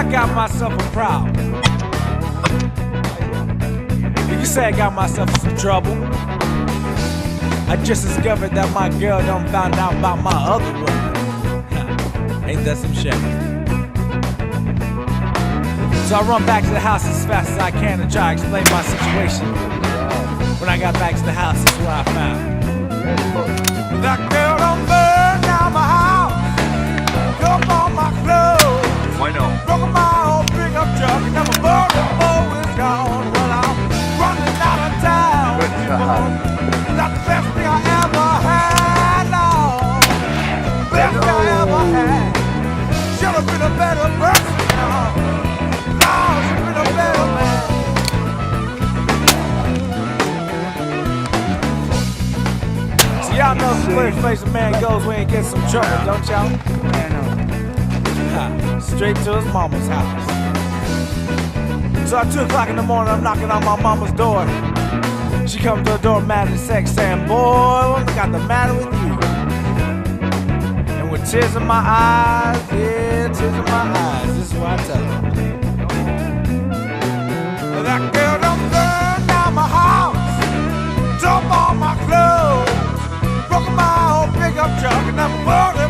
I got myself a problem. You can say I got myself in some trouble. I just discovered that my girl done found out about my other woman. Ain't that some shit? So I run back to the house as fast as I can to try to explain my situation. When I got back to the house, that's what I found. That girl done burned down my house, took all my clothes, broke my old pickup truck, and now my boat is gone. Well, I'm running out of town. Not the best thing I ever had, no. Best thing I ever had. Should have been a better person, no. No, should have been a better man. See, y'all know the first place a man goes when he gets some trouble, don't y'all? Straight to his mama's house. So at 2 o'clock in the morning, I'm knocking on my mama's door. She comes to the door mad and sick, saying, "Boy, what's got the matter with you?" And with tears in my eyes, yeah, tears in my eyes, this is what I tell her. That girl done burned down my house, took all my clothes, broke my old pickup truck, and I'm burning.